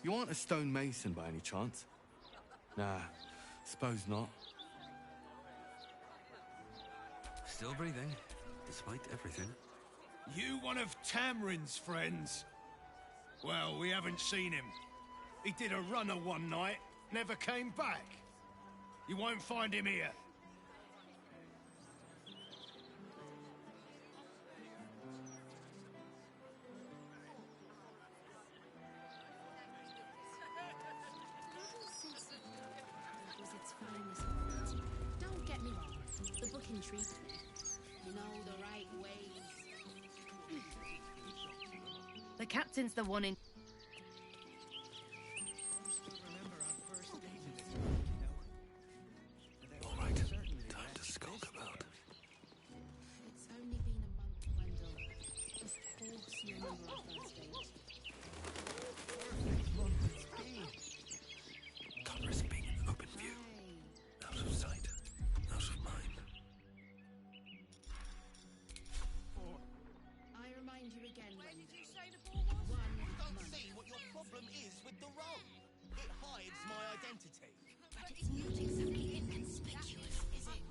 You aren't a stonemason by any chance? Nah, suppose not. Still breathing, despite everything. You one of Tamrin's friends? Well, we haven't seen him. He did a runner one night, never came back. You won't find him here. Don't get me wrong. The book intrigued me. You know, the right ways. The captain's the one in... All right, time to skulk about. It's only been a month, Wendell. Of course you remember our first date. Can't risk being in open view. Out of sight, out of mind. I remind you again, Wendell. You don't see what your problem is with the robe. It hides my identity. But it's not exactly inconspicuous, is it?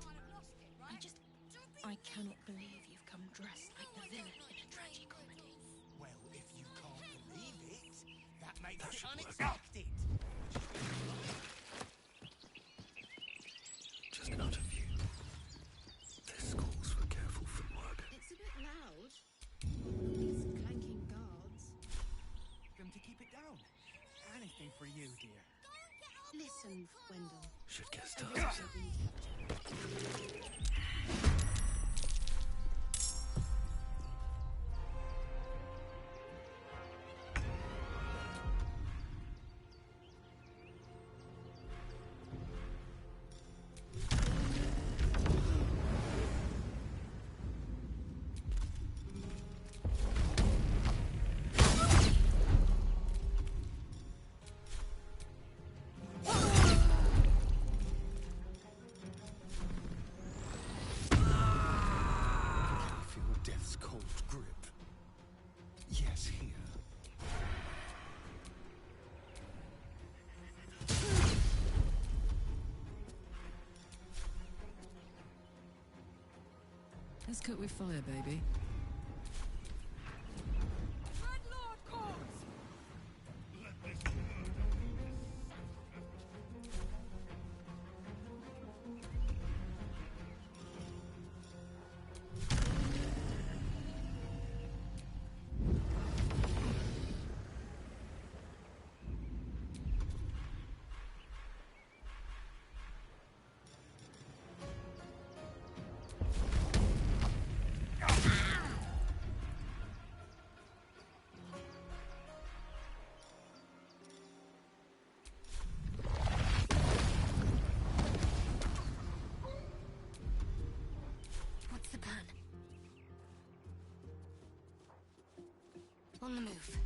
I cannot believe you've come dressed like the villain in a tragicomedy. Well, if you can't believe it, that makes That it should work. unexpected. Just out of view. This calls for careful footwork. It's a bit loud. These clanking guards. Them to keep it down. Anything for you, dear. Listen, Wendell. Should get I started. really don't mean to have to. Feel death's cold grip. Yes, here. Let's cook with fire, baby. What's the plan? On the move.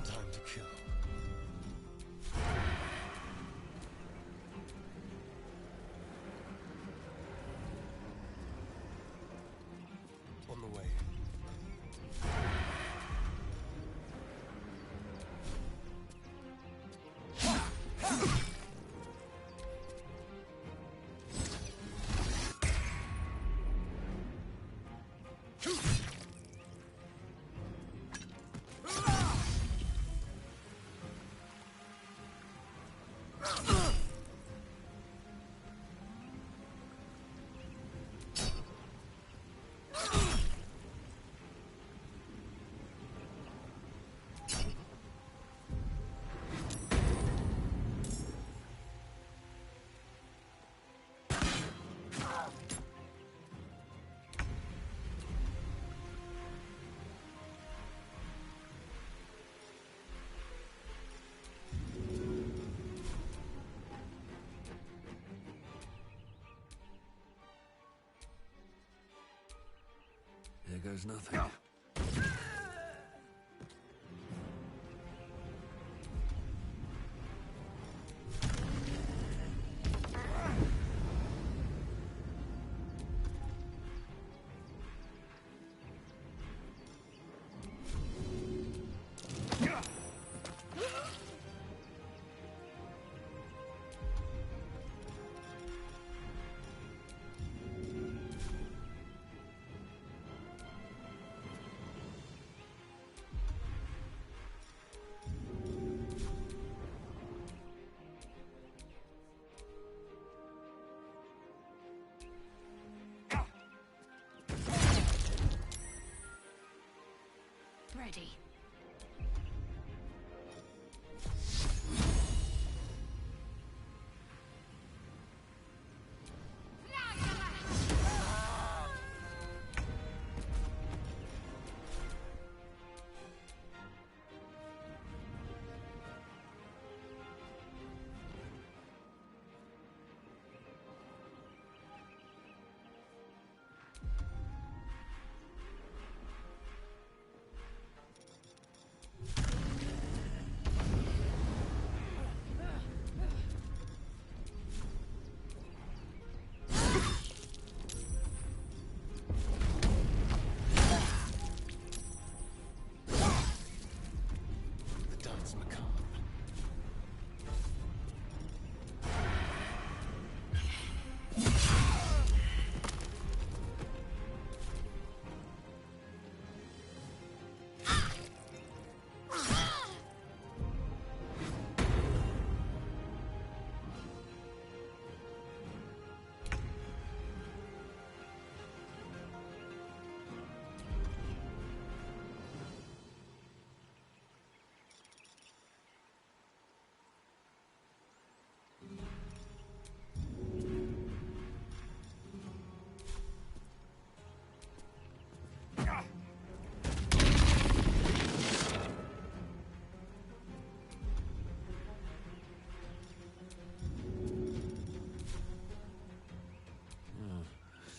Time to kill. On the way. There goes nothing. Ready.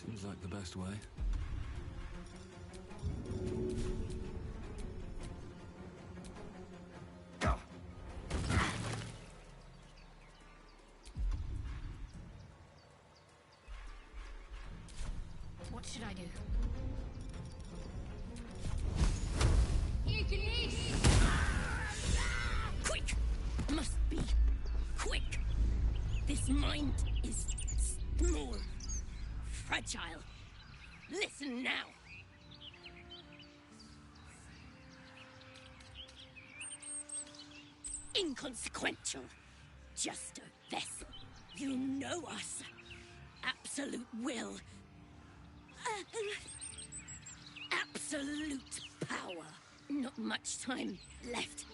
Seems like the best way. What should I do? Quick! Must be quick! This mind is small, fragile. Listen now! Inconsequential. Just a vessel. You know us. Absolute will. Absolute power. Not much time left.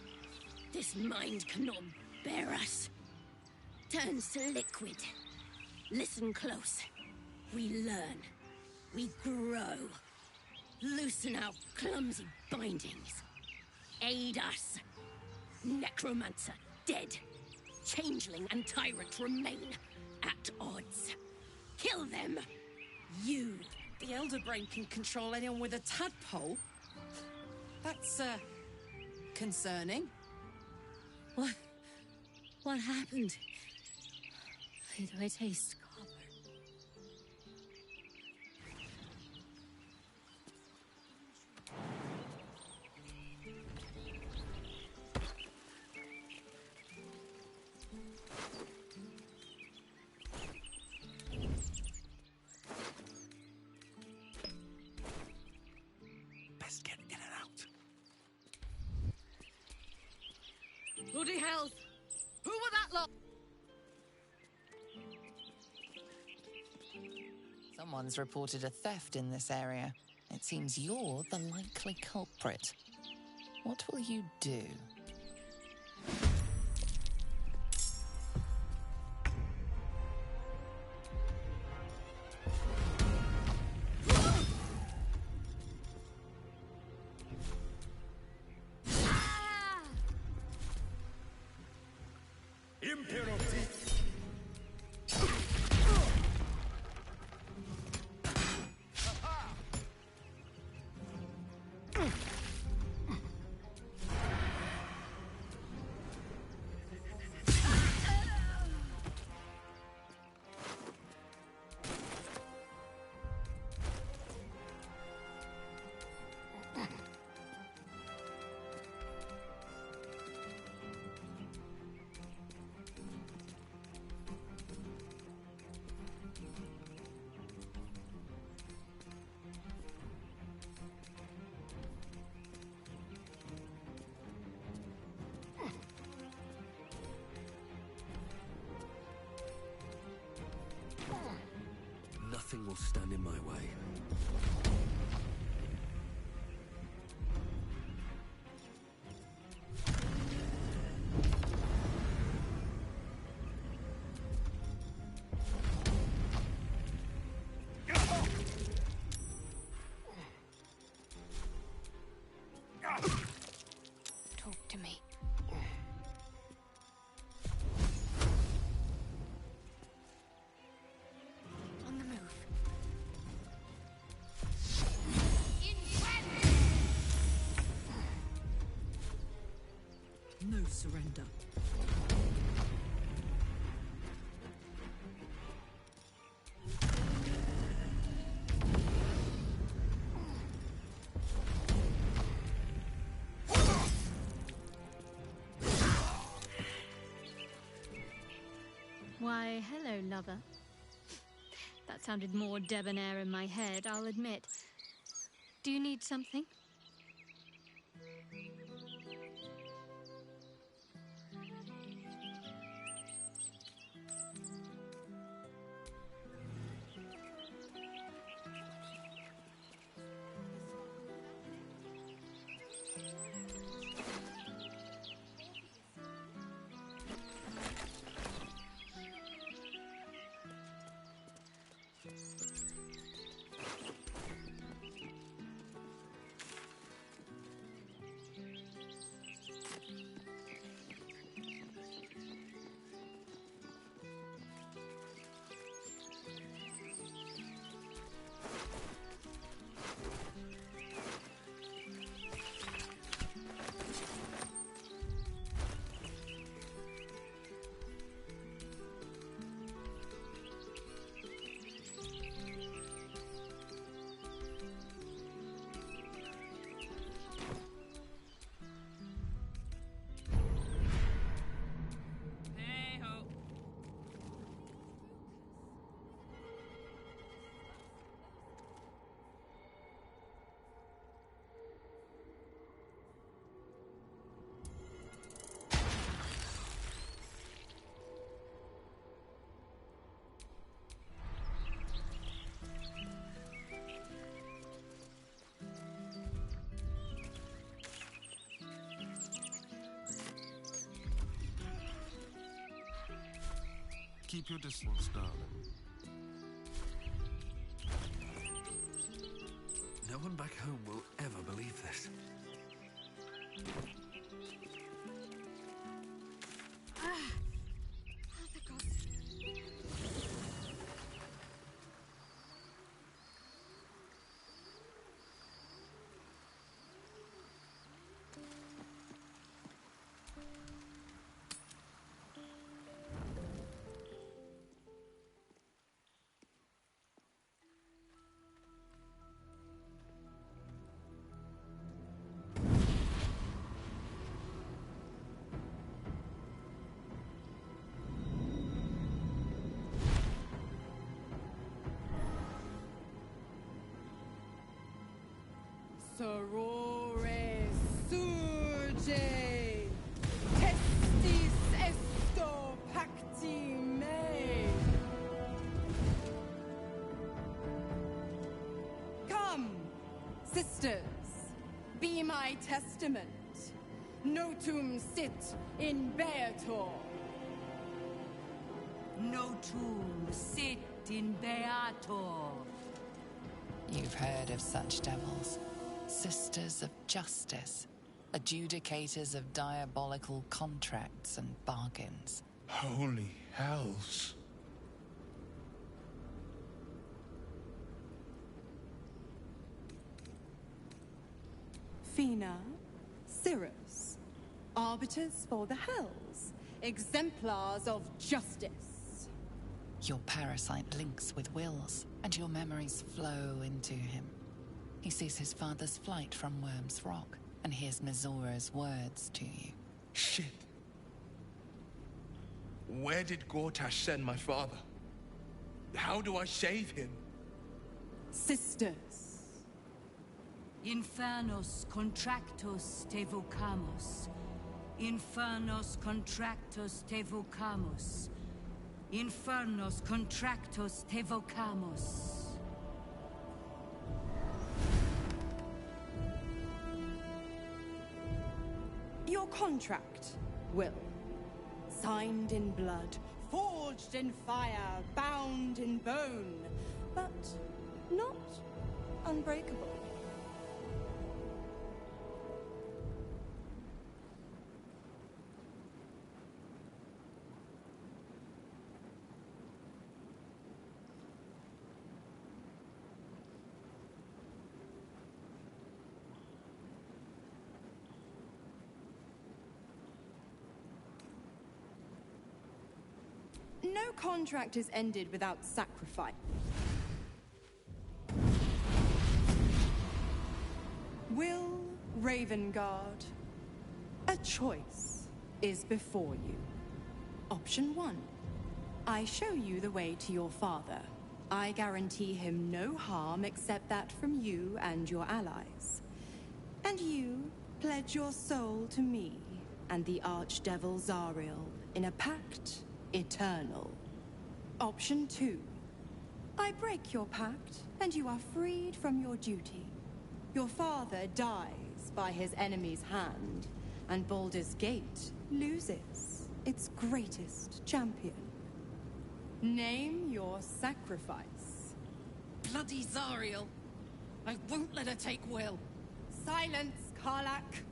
This mind cannot bear us. Turns to liquid. Listen close. We learn. We grow. Loosen our clumsy bindings. Aid us. Necromancer dead. Changeling and tyrant remain at odds. Kill them. You. The Elder Brain can control anyone with a tadpole? That's, concerning. What happened? Why do I taste copper? Best get in and out. Bloody hell! Who were that lot? Someone's reported a theft in this area. It seems you're the likely culprit. What will you do? Nothing will stand in my way. Talk to me. On the move. No surrender. Why, hello, lover. That sounded more debonair in my head, I'll admit. Do you need something? Keep your distance, darling. No one back home will ever believe this. Sorore surge, testis esto pacti me. Come, sisters, be my testament. Notum sit in beator. Notum sit in beator. You've heard of such devils. Sisters of justice. Adjudicators of diabolical contracts and bargains. Holy hells. Fina, Cirrus, arbiters for the hells, exemplars of justice. Your parasite links with Will's, and your memories flow into him. He sees his father's flight from Worm's Rock, and hears Mizora's words to you. Shit. Where did Gortash send my father? How do I save him? Sisters. Infernos contractos te vocamus. Infernos contractos te vocamus. Infernos contractos te vocamos. Your contract, Will. Signed in blood, forged in fire, bound in bone, but not unbreakable. No contract is ended without sacrifice. Will Ravengard, a choice is before you. Option 1. I show you the way to your father. I guarantee him no harm except that from you and your allies. And you pledge your soul to me and the Archdevil Zariel in a pact eternal. Option 2. I break your pact, and you are freed from your duty. Your father dies by his enemy's hand, and Baldur's Gate loses its greatest champion. Name your sacrifice. Bloody Zariel! I won't let her take Will. Silence, Karlak.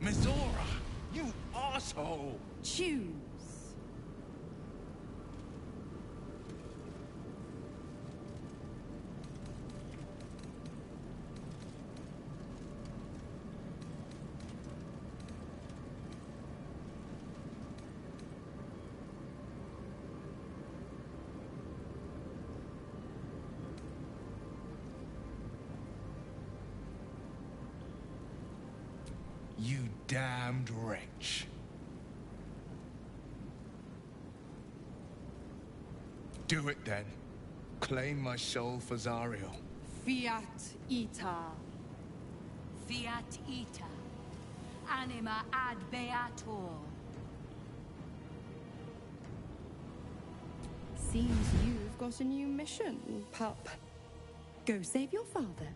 Mizora, you asshole! Choose. You damned wretch. Do it then. Claim my soul for Zariel. Fiat Ita. Fiat ita. Anima ad beator. Seems you've got a new mission, pup. Go save your father.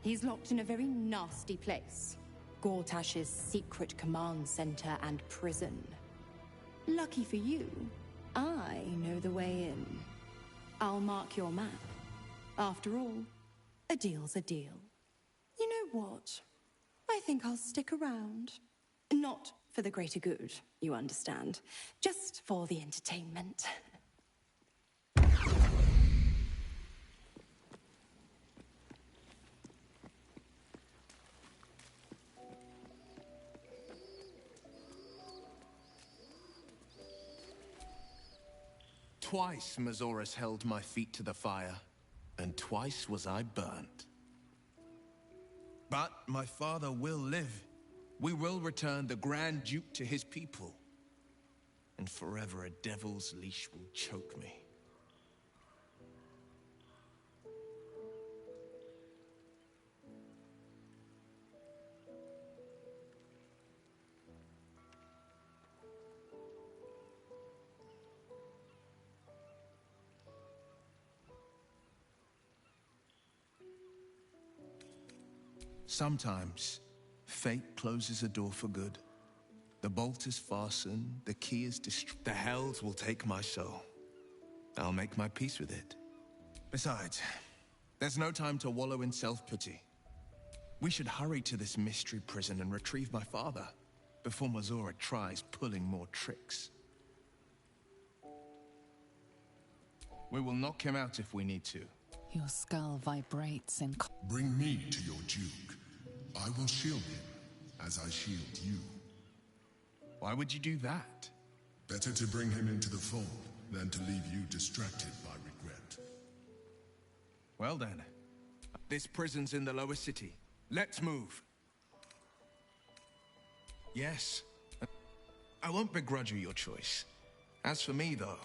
He's locked in a very nasty place. Gortash's secret command center and prison. Lucky for you, I know the way in. I'll mark your map. After all, a deal's a deal. You know what? I think I'll stick around. Not for the greater good, you understand. Just for the entertainment. Twice Mazoras held my feet to the fire, and twice was I burnt. But my father will live. We will return the Grand Duke to his people. And forever a devil's leash will choke me. Sometimes, fate closes a door for good. The bolt is fastened, the key is destroyed. The hells will take my soul. I'll make my peace with it. Besides, there's no time to wallow in self-pity. We should hurry to this mystery prison and retrieve my father before Mazora tries pulling more tricks. We will knock him out if we need to. Your skull vibrates in... Bring me to your Duke. I will shield him, as I shield you. Why would you do that? Better to bring him into the fold than to leave you distracted by regret. Well then, this prison's in the lower city. Let's move. Yes, I won't begrudge you your choice. As for me, though,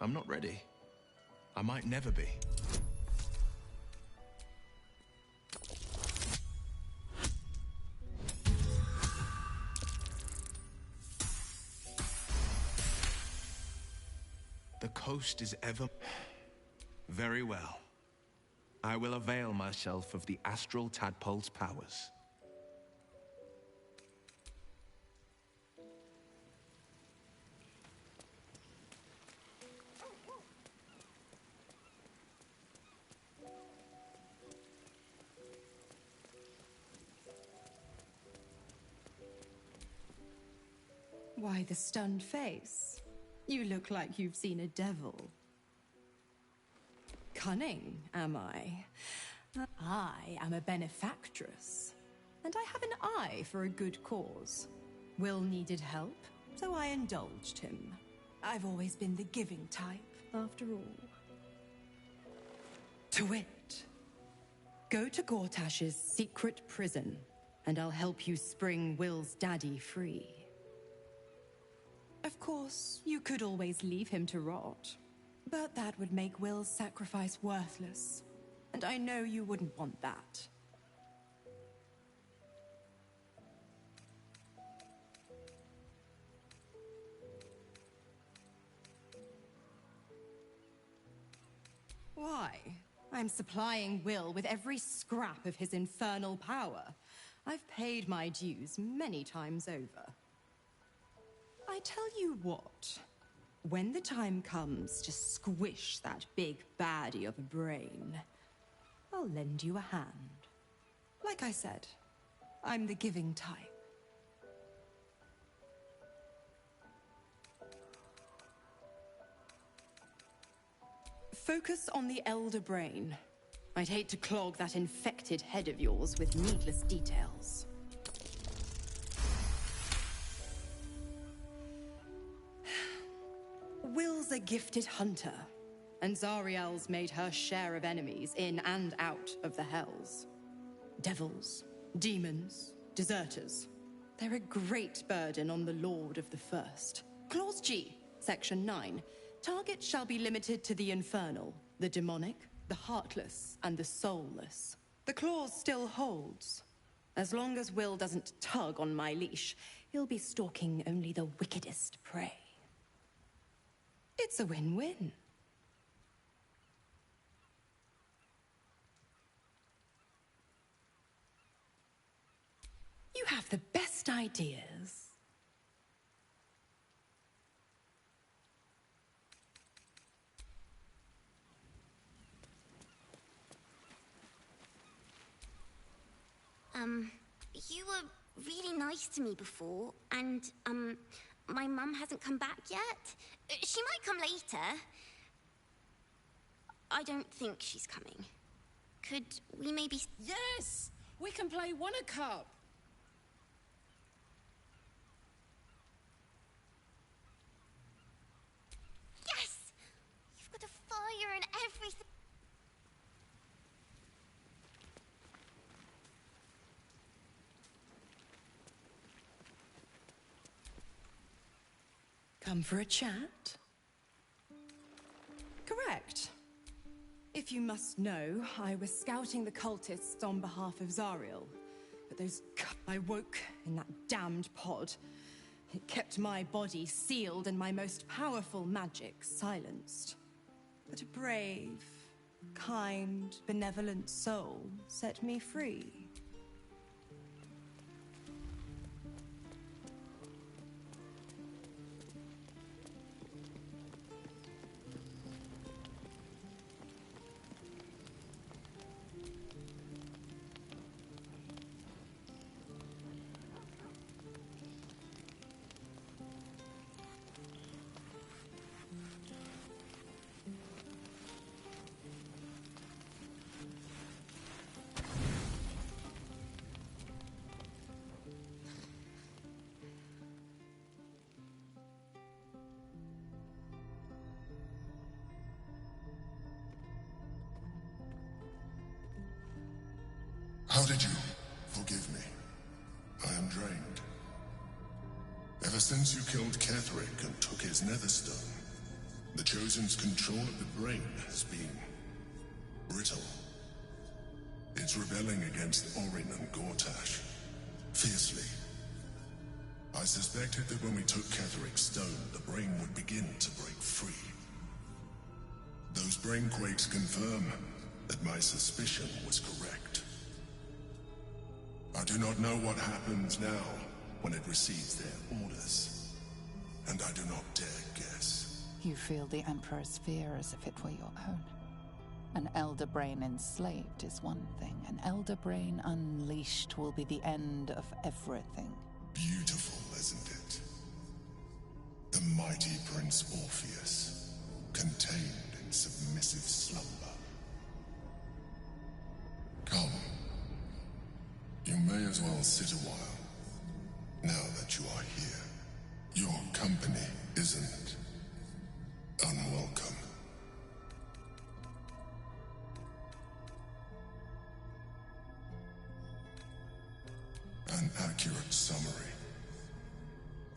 I'm not ready. I might never be. The coast is ever... Very well. I will avail myself of the astral tadpole's powers. Why the stunned face? You look like you've seen a devil. Cunning, am I? I am a benefactress, and I have an eye for a good cause. Will needed help, so I indulged him. I've always been the giving type, after all. To wit, go to Gortash's secret prison, and I'll help you spring Will's daddy free. Of course, you could always leave him to rot, but that would make Will's sacrifice worthless, and I know you wouldn't want that. Why? I'm supplying Will with every scrap of his infernal power. I've paid my dues many times over. I tell you what, when the time comes to squish that big baddie of a brain, I'll lend you a hand. Like I said, I'm the giving type. Focus on the elder brain. I'd hate to clog that infected head of yours with needless details. Will's a gifted hunter, and Zariel's made her share of enemies in and out of the Hells. Devils, demons, deserters. They're a great burden on the Lord of the First. Clause G, Section 9. Target shall be limited to the infernal, the demonic, the heartless, and the soulless. The clause still holds. As long as Will doesn't tug on my leash, he'll be stalking only the wickedest prey. It's a win-win. You have the best ideas. You were really nice to me before, and, my mum hasn't come back yet. She might come later. I don't think she's coming. Could we maybe... Yes! We can play One-a-Cup! Yes! You've got a fire and everything. Come for a chat? Correct. If you must know, I was scouting the cultists on behalf of Zariel. But I woke in that damned pod. It kept my body sealed and my most powerful magic silenced. But a brave, kind, benevolent soul set me free. How did you forgive me? I am drained. Ever since you killed Ketherick and took his netherstone, the Chosen's control of the brain has been brittle. It's rebelling against Orin and Gortash fiercely. I suspected that when we took Ketherick's stone, the brain would begin to break free. brainquakes confirm that my suspicion was correct. I do not know what happens now when it receives their orders, and I do not dare guess. You feel the Emperor's fear as if it were your own. An elder brain enslaved is one thing. An elder brain unleashed will be the end of everything. Beautiful, isn't it? The mighty Prince Orpheus, contained in submissive slumber. Come. You may as well sit a while, now that you are here. Your company isn't unwelcome. An accurate summary.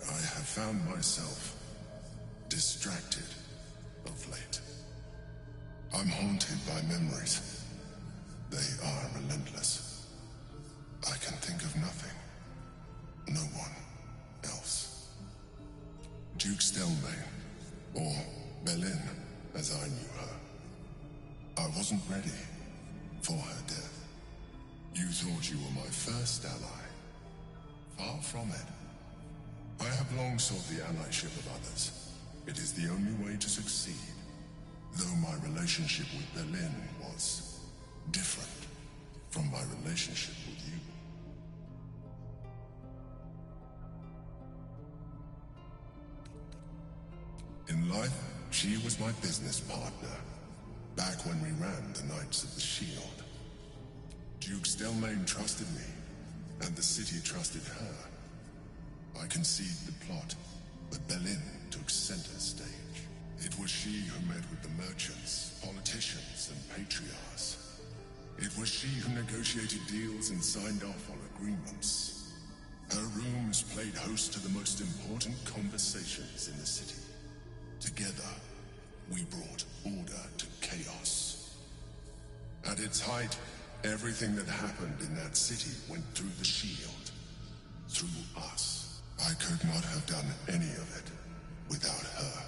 I have found myself distracted of late. I'm haunted by memories. They are relentless. I can think of nothing. No one else. Duke Stelmane, or Belin, as I knew her. I wasn't ready for her death. You thought you were my first ally. Far from it. I have long sought the allyship of others. It is the only way to succeed. Though my relationship with Belin was different from my relationship with you. In life, she was my business partner, back when we ran the Knights of the Shield. Duke Stelmane trusted me, and the city trusted her. I conceived the plot, but Belin took center stage. It was she who met with the merchants, politicians, and patriarchs. It was she who negotiated deals and signed off on agreements. Her rooms played host to the most important conversations in the city. Together, we brought order to chaos. At its height, everything that happened in that city went through the shield. Through us. I could not have done any of it without her.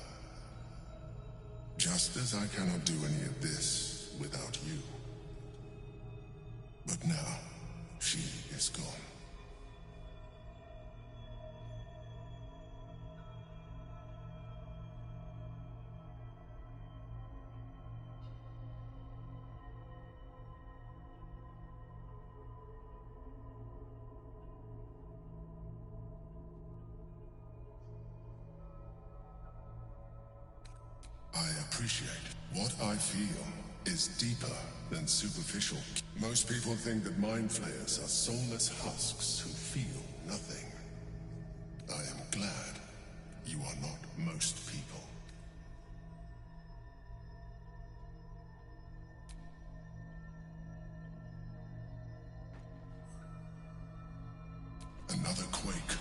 Just as I cannot do any of this without you. But now, she is gone. I appreciate what I feel is deeper than superficial. Most people think that mind flayers are soulless husks who feel nothing. I am glad you are not most people. Another quake.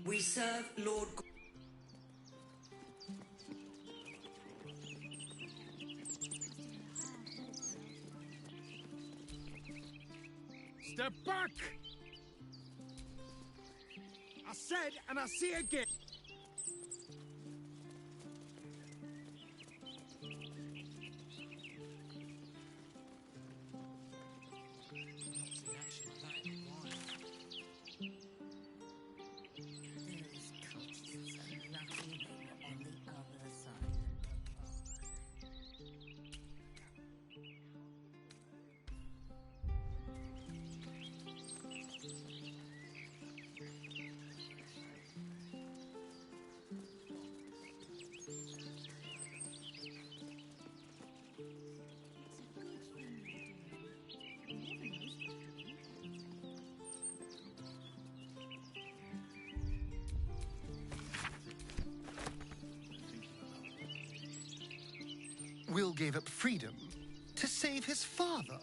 We serve Lord... Step back! I said, and I say again. Will gave up freedom to save his father.